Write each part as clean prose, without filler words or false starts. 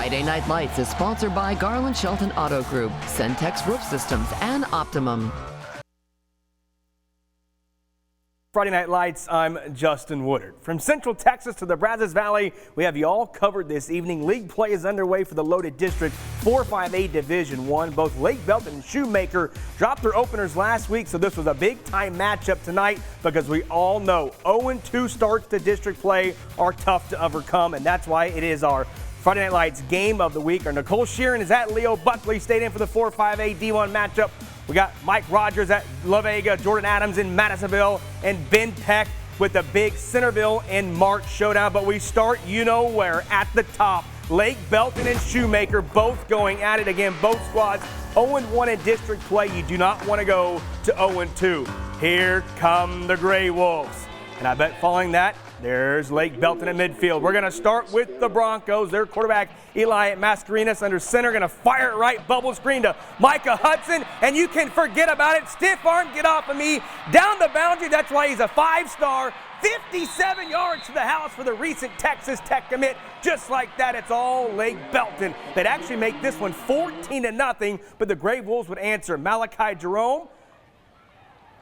Friday Night Lights is sponsored by Garland Shelton Auto Group, Centex Roof Systems, and Optimum. Friday Night Lights, I'm Justin Woodard. From Central Texas to the Brazos Valley, we have you all covered this evening. League play is underway for the loaded district 4-5A Division I. Both Lake Belton and Shoemaker dropped their openers last week, so this was a big-time matchup tonight because we all know 0-2 starts to district play are tough to overcome, and that's why it is our Friday Night Lights game of the week. Our Nicole Sheeran is at Leo Buckley, stayed in for the 4-5A D1 matchup. We got Mike Rogers at La Vega, Jordan Adams in Madisonville, and Ben Peck with the big Centerville and March showdown. But we start you-know-where at the top. Lake Belton and Shoemaker both going at it again. Both squads 0-1 in district play. You do not want to go to 0-2. Here come the Gray Wolves. And I bet following that, there's Lake Belton at midfield. We're going to start with the Broncos. Their quarterback, Eli Mascarenas, under center, going to fire it right, bubble screen to Micah Hudson, and you can forget about it. Stiff arm, get off of me, down the boundary. That's why he's a 5-star, 57 yards to the house for the recent Texas Tech commit. Just like that, it's all Lake Belton. They'd actually make this one 14-0, but the Gray Wolves would answer. Malachi Jerome,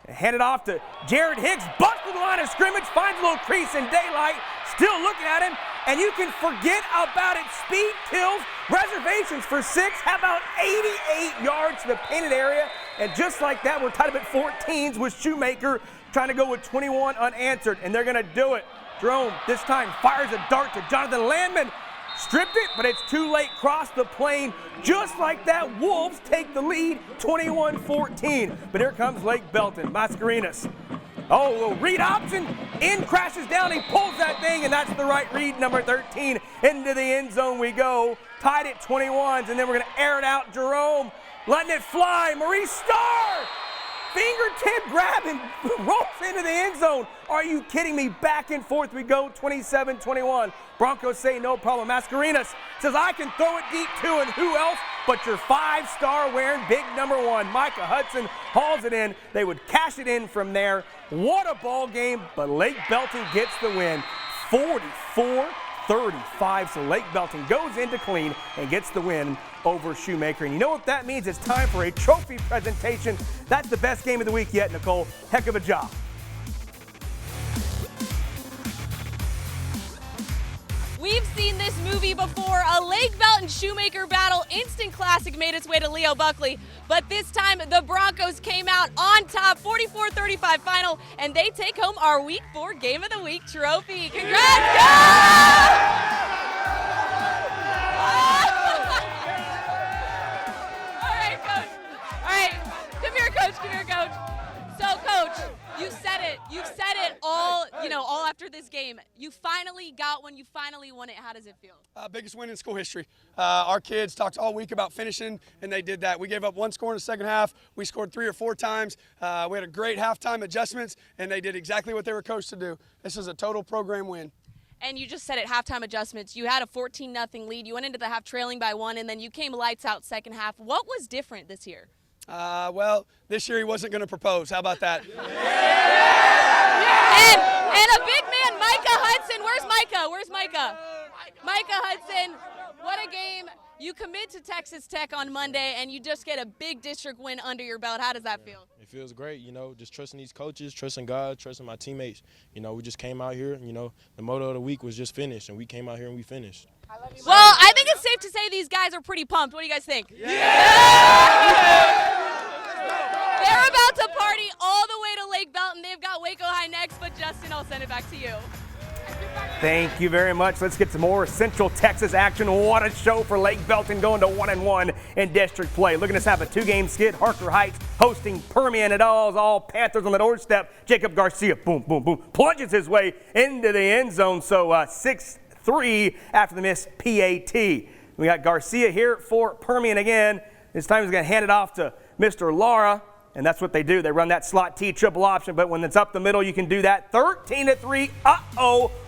hand it off to Jared Hicks, busts to the line of scrimmage, finds a little crease in daylight, still looking at him, and you can forget about it. Speed kills, reservations for 6, how about 88 yards to the painted area, and just like that, we're tied up at 14s with Shoemaker trying to go with 21 unanswered, and they're going to do it. Jerome this time fires a dart to Jonathan Landman, stripped it, but it's too late, crossed the plane. Just like that, Wolves take the lead, 21-14. But here comes Lake Belton, Mascarenas. Oh, a little read option, in crashes down, he pulls that thing, and that's the right read, number 13. Into the end zone we go, tied at 21s, and then we're gonna air it out. Jerome letting it fly, Maurice Starr! Fingertip grab and rolls into the end zone. Are you kidding me? Back and forth we go, 27-21. Broncos say no problem. Mascarenas says, I can throw it deep too, and who else but your 5-star wearing big number 1. Micah Hudson hauls it in. They would cash it in from there. What a ball game, but Lake Belton gets the win, 44-35. So Lake Belton goes into clean and gets the win over Shoemaker. And you know what that means? It's time for a trophy presentation. That's the best game of the week yet, Nicole. Heck of a job. We've seen this movie before. A Lake Belton Shoemaker battle, instant classic, made its way to Leo Buckley. But this time, the Broncos came out on top, 44-35 final, and they take home our Week 4 Game of the Week trophy. Congrats, guys! Come here, Coach. So, Coach, you've said it all, all after this game. You finally got one. You finally won it. How does it feel? Biggest win in school history. Our kids talked all week about finishing, and they did that. We gave up 1 score in the second half. We scored 3 or 4 times. We had a great halftime adjustments, and they did exactly what they were coached to do. This is a total program win. And you just said it, halftime adjustments. You had a 14-0 lead. You went into the half trailing by 1, and then you came lights out second half. What was different this year? Well, this year he wasn't going to propose. How about that? And a big man, Micah Hudson. Where's Micah? Micah Hudson. What a game. You commit to Texas Tech on Monday, and you just get a big district win under your belt. How does that feel? It feels great, just trusting these coaches, trusting God, trusting my teammates. We just came out here, the motto of the week was just finish, and we came out here and we finished. Well, I think it's safe to say these guys are pretty pumped. What do you guys think? Yeah! They're about to party all the way to Lake Belton. They've got Waco High next, but Justin, I'll send it back to you. Thank you very much. Let's get some more Central Texas action. What a show for Lake Belton, going to 1-1 in district play. Look at us have a 2-game skid. Harker Heights hosting Permian. It all Panthers on the doorstep. Jacob Garcia, boom, boom, boom, plunges his way into the end zone. So 6-3 after the missed PAT. We got Garcia here for Permian again. This time he's going to hand it off to Mr. Lara. And that's what they do. They run that slot T triple option, but when it's up the middle, you can do that. 13-3,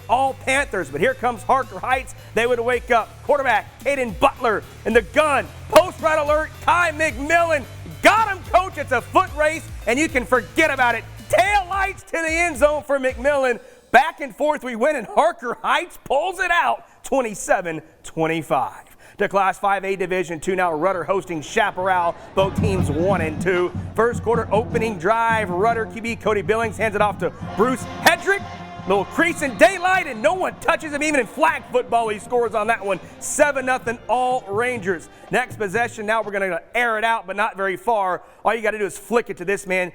all Panthers. But here comes Harker Heights. They would wake up. Quarterback, Caden Butler, in the gun. Post right alert, Ty McMillan. Got him, coach. It's a foot race, and you can forget about it. Tail lights to the end zone for McMillan. Back and forth we win, and Harker Heights pulls it out, 27-25. To Class 5A Division II now, Rudder hosting Chaparral, both teams 1-2. First quarter opening drive, Rudder QB Cody Billings hands it off to Bruce Hedrick. Little crease in daylight, and no one touches him. Even in flag football, he scores on that one. 7-0 all Rangers. Next possession, now we're going to air it out, but not very far. All you got to do is flick it to this man,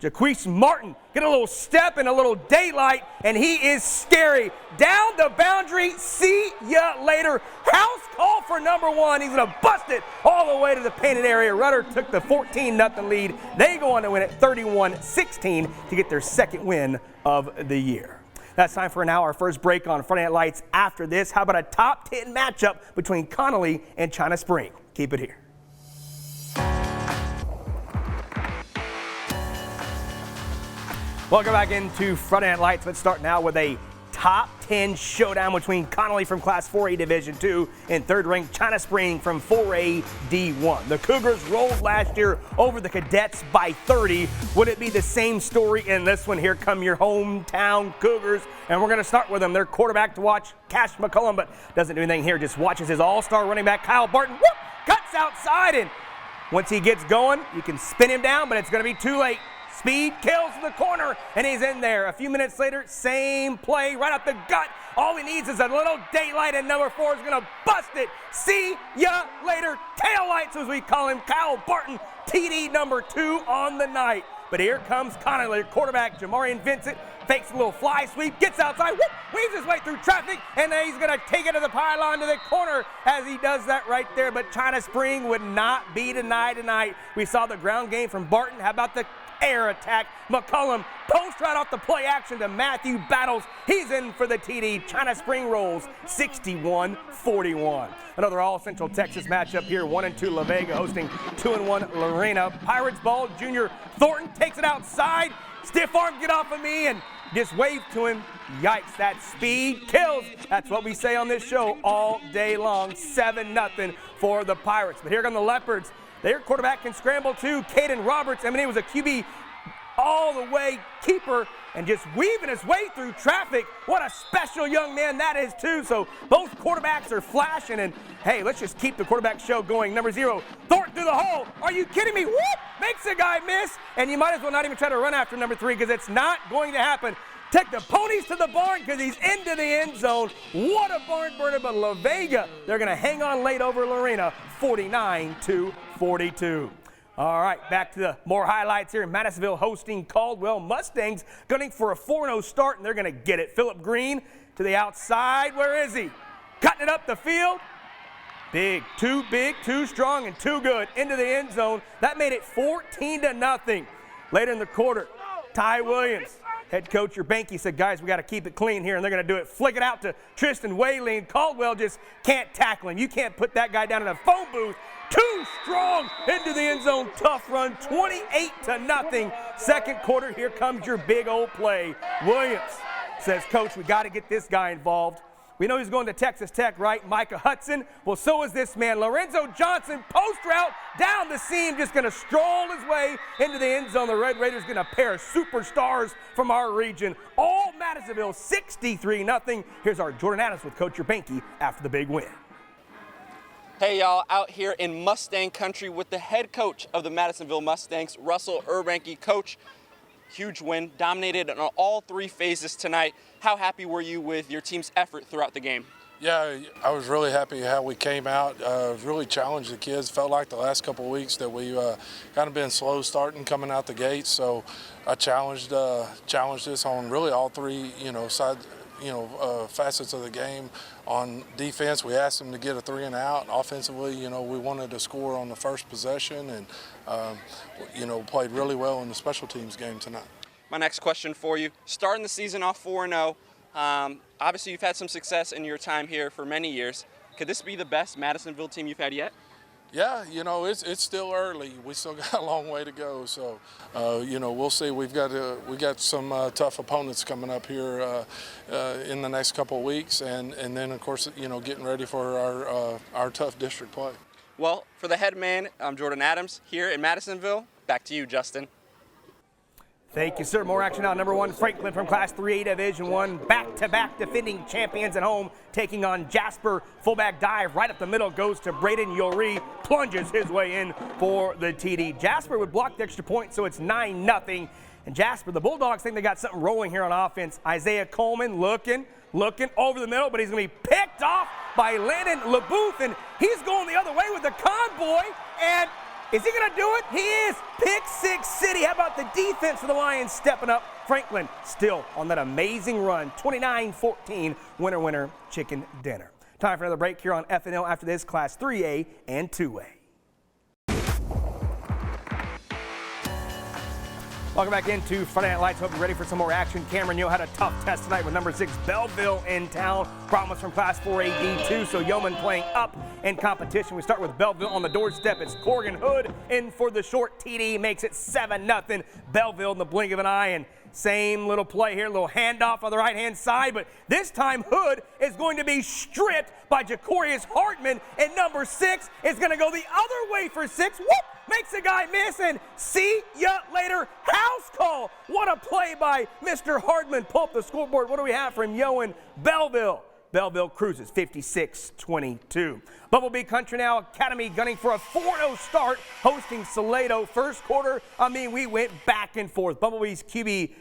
Jaquise Martin. Get a little step and a little daylight, and he is scary. Down the boundary, see ya later. House call for number one. He's going to bust it all the way to the painted area. Rudder took the 14-0 lead. They go on to win it 31-16 to get their second win of the year. That's time for now our first break on Friday Night Lights. After this, how about a top 10 matchup between Connally and China Spring? Keep it here. Welcome back into Friday Night Lights. Let's start now with a top 10 showdown between Connally from Class 4A Division II and third-ranked China Spring from 4A D1. The Cougars rolled last year over the Cadets by 30. Would it be the same story in this one? Here come your hometown Cougars, and we're going to start with them. Their quarterback to watch, Cash McCullum, but doesn't do anything here. Just watches his all-star running back, Kyle Barton. Whoop, cuts outside, and once he gets going, you can spin him down, but it's going to be too late. Speed kills the corner, and he's in there. A few minutes later, same play, right up the gut. All he needs is a little daylight, and number 4 is going to bust it. See ya later. Tail lights, as we call him. Kyle Barton, TD number 2 on the night. But here comes Connally, quarterback Jamarian Vincent. Fakes a little fly sweep, gets outside, whoop, weaves his way through traffic, and then he's going to take it to the pylon to the corner as he does that right there. But China Spring would not be denied tonight. We saw the ground game from Barton. How about the air attack? McCullum post right off the play action to Matthew Battles. He's in for the TD. China Spring rolls 61-41. Another all Central Texas matchup here. 1-2 La Vega hosting 2-1 Lorena. Pirates ball. Junior Thornton takes it outside. Stiff arm, get off of me, and just wave to him. Yikes, that speed kills. That's what we say on this show all day long. 7-0 for the Pirates. But here come the Leopards. Their quarterback can scramble too. Caden Roberts, I mean, he was a QB all the way keeper and just weaving his way through traffic. What a special young man that is too. So both quarterbacks are flashing, and hey, let's just keep the quarterback show going. Number 0, Thornton through the hole. Are you kidding me? Whoop! Makes the guy miss, and you might as well not even try to run after number 3 because it's not going to happen. Take the ponies to the barn because he's into the end zone. What a barn burner, but La Vega, they're going to hang on late over Lorena, 49-42. All right, back to the more highlights here. Madisonville hosting Caldwell Mustangs, gunning for a 4-0 start, and they're going to get it. Phillip Green to the outside. Where is he? Cutting it up the field. Big, too strong, and too good. Into the end zone. That made it 14-0. Later in the quarter, Ty Williams, head coach Urbanky, said, guys, we got to keep it clean here, and they're going to do it. Flick it out to Tristan Whaley, and Caldwell just can't tackle him. You can't put that guy down in a phone booth. Too strong into the end zone. Tough run, 28-0. Second quarter, here comes your big old play. Williams says, Coach, we got to get this guy involved. We know he's going to Texas Tech, right? Micah Hudson. Well, so is this man. Lorenzo Johnson, post route, down the seam, just going to stroll his way into the end zone. The Red Raiders going to pair superstars from our region. All Madisonville, 63-0. Here's our Jordan Adams with Coach Urbanky after the big win. Hey y'all, out here in Mustang country with the head coach of the Madisonville Mustangs, Russell Urbanky. Coach, huge win, dominated on all 3 phases tonight. How happy were you with your team's effort throughout the game? Yeah, I was really happy how we came out. Really challenged the kids. Felt like the last couple of weeks that we kind of been slow starting coming out the gates. So I challenged us on really all 3, facets of the game. On defense, we asked them to get a 3 and out. Offensively, we wanted to score on the first possession, and played really well in the special teams game tonight. My next question for you, starting the season off 4-0, obviously you've had some success in your time here for many years. Could this be the best Madisonville team you've had yet? Yeah, it's still early. We still got a long way to go. So, we'll see. We got some tough opponents coming up here in the next couple of weeks, and then of course, getting ready for our tough district play. Well, for the head man, I'm Jordan Adams here in Madisonville. Back to you, Justin. Thank you, sir. More action now. Number 1, Franklin from Class 3A Division 1. Back-to-back defending champions at home, taking on Jasper. Fullback dive right up the middle goes to Braden Yori. Plunges his way in for the TD. Jasper would block the extra point, so it's 9-0. And Jasper, the Bulldogs think they got something rolling here on offense. Isaiah Coleman looking over the middle, but he's going to be picked off by Landon LeBouf, and he's going the other way with the convoy, and is he going to do it? He is. Pick six city. How about the defense for the Lions stepping up? Franklin still on that amazing run. 29-14, winner, chicken dinner. Time for another break here on FNL after this, Class 3A and 2A. Welcome back into Friday Night Lights. Hope you're ready for some more action. Cameron Yo had a tough test tonight with number 6 Belleville in town. Promise from Class 4A D2, so Yeoman playing up in competition. We start with Belleville on the doorstep. It's Corrigan Hood in for the short TD, makes it 7-0. Belleville in the blink of an eye, and same little play here, little handoff on the right-hand side, but this time Hood is going to be stripped by Jacorius Hartman, and number 6 is going to go the other way for 6. Whoop! Makes the guy miss, and see ya later. House call. What a play by Mr. Hardman. Pull up the scoreboard. What do we have from Yo and Belleville? Belleville cruises 56-22. Bumblebee Country now Academy gunning for a 4-0 start, hosting Salado. First quarter, we went back and forth. Bumblebee's QB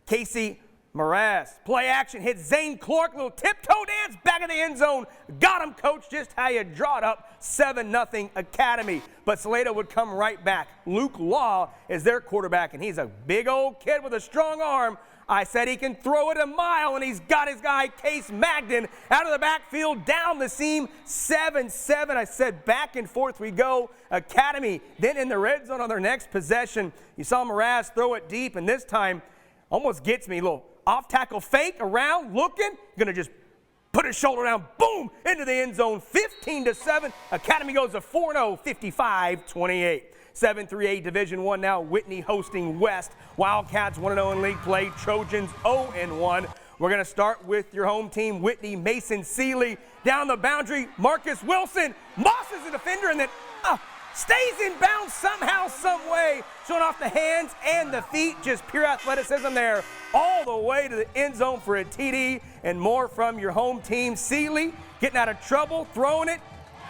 Casey Mraz. Play action, hits Zane Clark, little tiptoe dance, back of the end zone. Got him, coach, just how you draw it up. 7-0 Academy. But Salado would come right back. Luke Law is their quarterback, and he's a big old kid with a strong arm. I said he can throw it a mile, and he's got his guy, Case Magden, out of the backfield, down the seam, 7-7. I said back and forth we go. Academy then in the red zone on their next possession. You saw Mraz throw it deep, and this time almost gets me. A little off-tackle fake, around, looking, going to just put his shoulder down, boom, into the end zone, 15-7. Academy goes to 4-0, 55-28. 7-3A Division 1 now, Whitney hosting West. Wildcats 1-0 in league play, Trojans 0-1. We're going to start with your home team, Whitney. Mason Seeley down the boundary, Marcus Wilson, Moss is the defender, and then stays in bounds somehow, some way, showing off the hands and the feet. Just pure athleticism there, all the way to the end zone for a TD. And more from your home team. Seeley getting out of trouble, throwing it.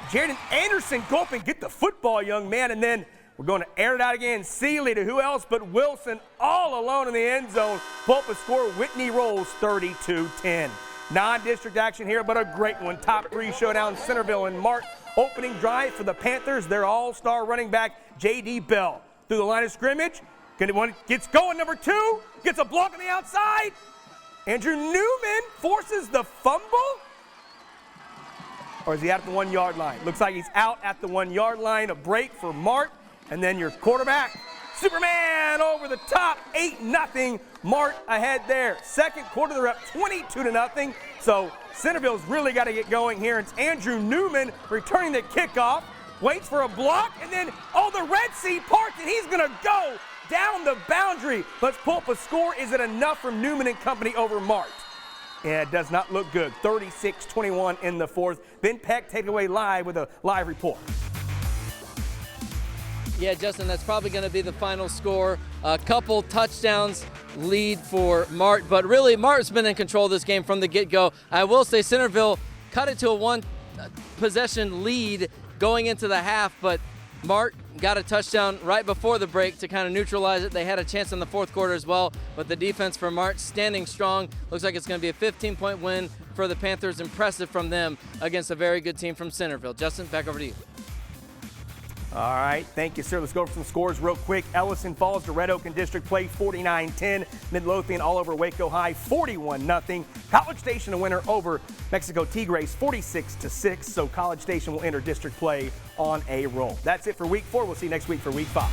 Jaden Anderson, go up and get the football, young man. And then we're going to air it out again. Seeley to who else but Wilson, all alone in the end zone. Pull up a score. Whitney rolls 32-10. Non-district action here, but a great one. Top 3 showdown, Centerville and Mart. Opening drive for the Panthers, their all-star running back, J.D. Bell. Through the line of scrimmage, gets going, number 2, gets a block on the outside. Andrew Newman forces the fumble? Or is he out at the 1-yard line? Looks like he's out at the 1-yard line. A break for Mart, and then your quarterback, Superman over the top, 8-0. Mart ahead there. Second quarter, they're up 22-0. So Centerville's really got to get going here. It's Andrew Newman returning the kickoff, waits for a block, and then, the Red Sea parts, and he's going to go down the boundary. Let's pull up a score. Is it enough from Newman and company over Mart? Yeah, it does not look good. 36-21 in the fourth. Ben Peck taking away live with a live report. Yeah, Justin, that's probably going to be the final score. A couple touchdowns lead for Mart, but really Mart's been in control of this game from the get-go. I will say Centerville cut it to a one-possession lead going into the half, but Mart got a touchdown right before the break to kind of neutralize it. They had a chance in the fourth quarter as well, but the defense for Mart standing strong. Looks like it's going to be a 15-point win for the Panthers. Impressive from them against a very good team from Centerville. Justin, back over to you. All right, thank you, sir. Let's go over some scores real quick. Ellison falls to Red Oak in District Play 49-10. Midlothian all over Waco High 41-0. College Station a winner over Mexico Tigres 46-6. So College Station will enter District Play on a roll. That's it for Week 4. We'll see you next week for Week 5.